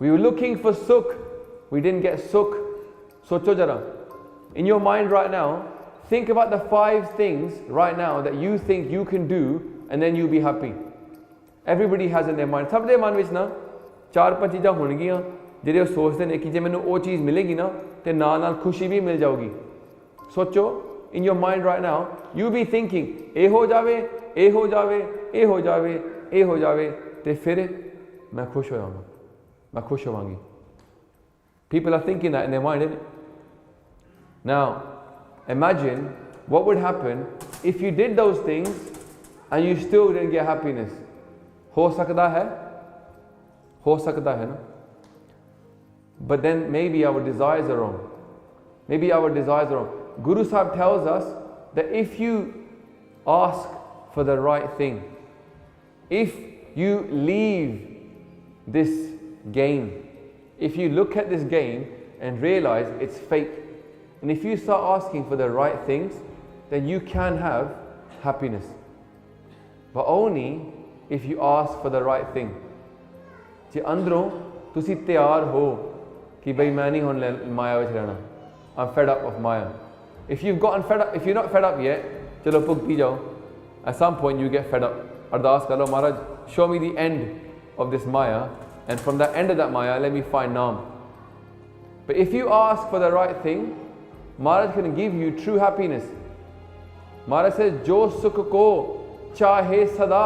We were looking for sukh, we didn't get sukh. Socho jara. In your mind right now, think about the 5 things right now that you think you can do and then you'll be happy. Everybody has in their mind. ਸਭ ਦੇ ਮਨ ਵਿੱਚ ਨਾ 4-5 ਚੀਜ਼ਾਂ ਹੋਣਗੀਆਂ ਜਿਹੜੇ ਉਹ ਸੋਚਦੇ ਨੇ ਕਿ ਜੇ ਮੈਨੂੰ ਉਹ ਚੀਜ਼ ਮਿਲੇਗੀ ਨਾ ਤੇ ਨਾਲ ਖੁਸ਼ੀ ਵੀ ਮਿਲ ਜਾਊਗੀ. ਸੋਚੋ, in your mind right now, you be thinking ਇਹ ਹੋ ਜਾਵੇ, ਇਹ ਹੋ ਜਾਵੇ, ਇਹ ਹੋ ਜਾਵੇ, ਇਹ ਹੋ ਜਾਵੇ ਤੇ ਫਿਰ ਮੈਂ ਖੁਸ਼ ਹੋ ਜਾਵਾਂਗਾ, ਮੈਂ ਖੁਸ਼ ਹੋਵਾਂਗੀ. People are thinking that in their mind, isn't it? Now, imagine what would happen if you did those things and you still didn't get happiness. हो सकता है ना. But then maybe our desires are wrong. Maybe our desires are wrong. Guru Sahib tells us that if you ask for the right thing, if you leave this game, if you look at this game and realize it's fake, and if you start asking for the right things, then you can have happiness. But only if you ask for the right thing. ਜੇ ਅੰਦਰੋਂ ਤੁਸੀਂ ਤਿਆਰ ਹੋ ਕਿ ਬਈ ਮੈਂ ਨਹੀਂ ਹੁਣ ਮਾਇਆ ਵਿੱਚ ਰਹਿਣਾ. I'm fed up of Maya. If you've gotten fed up, if you're not fed up yet, ਚਲੋ ਭੁਗਤੀ ਜਾਓ. At some point you get fed up. ਅਰਦਾਸ ਕਰ ਲਓ, ਮਹਾਰਾਜ show me the end of this Maya, and from the end of that Maya let me find Naam. But if you ask for the right thing, Maharaj can give you true happiness. Maharaj says, Jo sukh ko chahe sada,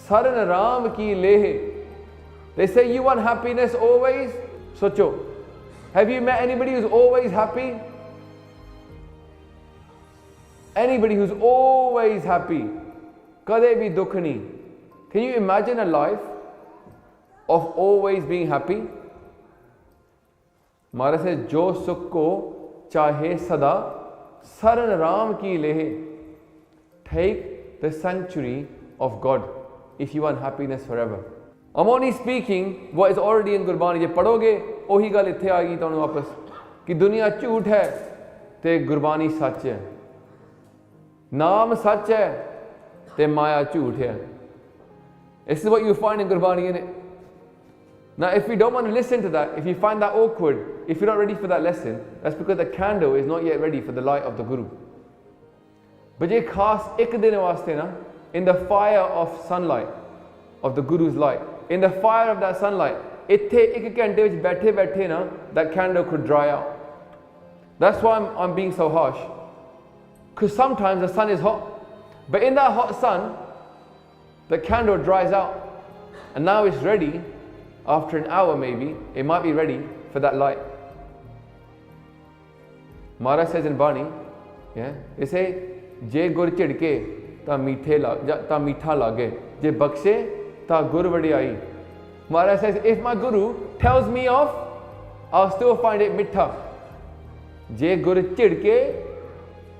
saran ram ki lehe. They say, you want happiness always? Socho, have you met anybody who's always happy? Anybody who's always happy? Kade bhi dukh nahi. Can you imagine a life of always being happy? Maharaj says, Jo sukh ko chahe sada, saran ram ki lehe. Take the sanctuary of God if you want happiness forever. I'm only speaking what is already in Gurbani. Je padhoge ohi gal ithe aa gayi tonu wapas ki duniya jhoot hai te Gurbani sach hai. Naam sach hai te maya jhoot hai. This is what you find in Gurbani, innit? Now, if we don't want to listen to that, if you find that awkward, if you're not ready for that lesson, that's because the candle is not yet ready for the light of the Guru. But je khas ek din waste na, in the fire of sunlight, of the Guru's light, in the fire of that sunlight, itthe ek ghante vich baithe na, that candle could dry out. That's why I'm being so harsh. Because sometimes the sun is hot, but in that hot sun, the candle dries out, and now it's ready. After an hour maybe, it might be ready for that light. Maharaj says in Bani, yeah, they say, Je gur chidke ta meetha lage, je bakshe ta gur vadiyai. Maharaj says, if my Guru tells me off, I'll still find it mitha. Je gur chidke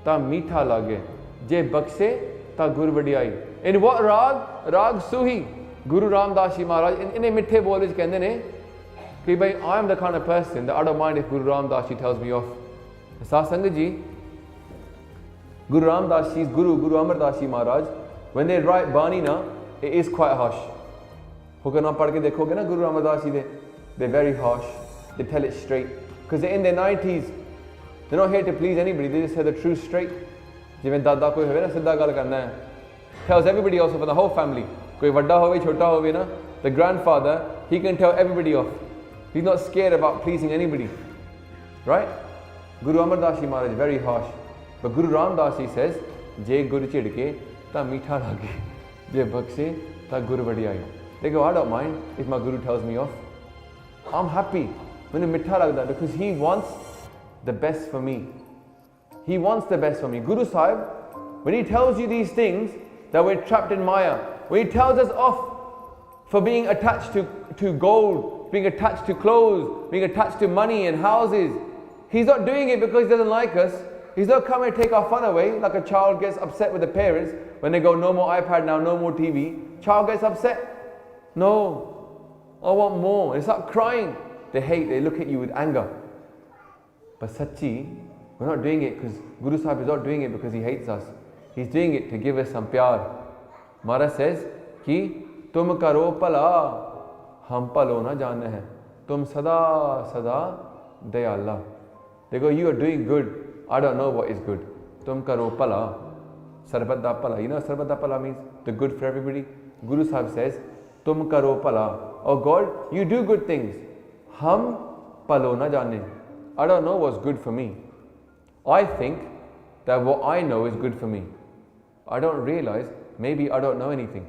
ta meetha lage, je bakshe ta gur vadiyai. In what rag? Rag Suhi. Guru Ramdas Ji Maharaj in a mithe bol vich kehndे ne कि भाई I am the kind of person that I don't mind if Guru Ramdas Ji tells me off. Sat Sangat Ji, Guru Ramdas Ji's Guru Amar Das Ji Maharaj, when they write Bani na, it is quite harsh. Hoga na pad ke dekhoge na Guru Amar Das Ji they're very harsh. They tell it straight because they're in their 90s. They're not here to please anybody. They just say the truth straight. Jiਵੇਂ ਦਾਦਾ ਕੋਈ ਹੋਵੇ ਨਾ ਸਿੱਧਾ ਗੱਲ ਕਰਨਾ ਹੈ. Tells everybody also for the whole family. कोई वड्डा होवे छोटा होवे ना, the grandfather, he can tell everybody off. He's not scared about pleasing anybody. Right? Guru Amar Das Ji Maharaj very harsh. But Guru Ramdas Ji says, Je Guru chidke ta meetha lage, je bakshe ta gur vadiyai. They go, I don't mind if my Guru tells me off. I'm happy when it meetha lagda because he wants the best for me. He wants the best for me. Guru Sahib, when he tells you these things, that we're trapped in Maya, when he tells us off for being attached to gold, being attached to clothes, being attached to money and houses, he's not doing it because he doesn't like us. He's not coming to take our fun away like a child gets upset with the parents when they go, no more iPad now, no more TV. Child gets upset. No, I want more. They start crying. They hate, they look at you with anger. But Sachi, we're not doing it because Guru Sahib is not doing it because he hates us. He's doing it to give us some pyar. Maharaj says कि तुम करो भला हम भलो ना जाने हैं. तुम सदा सदा दयाला। देखो, you are doing good, I don't know what is good. तुम करो भला, सरबत दा भला। यू नो सरबत दा भला means the good for everybody. गुरु साहब सेज तुम करो भला, और God you do good things, हम भलो ना जाने। आई don't know what's good for me, I think that what I know is good for me. I don't realize, maybe I don't know anything.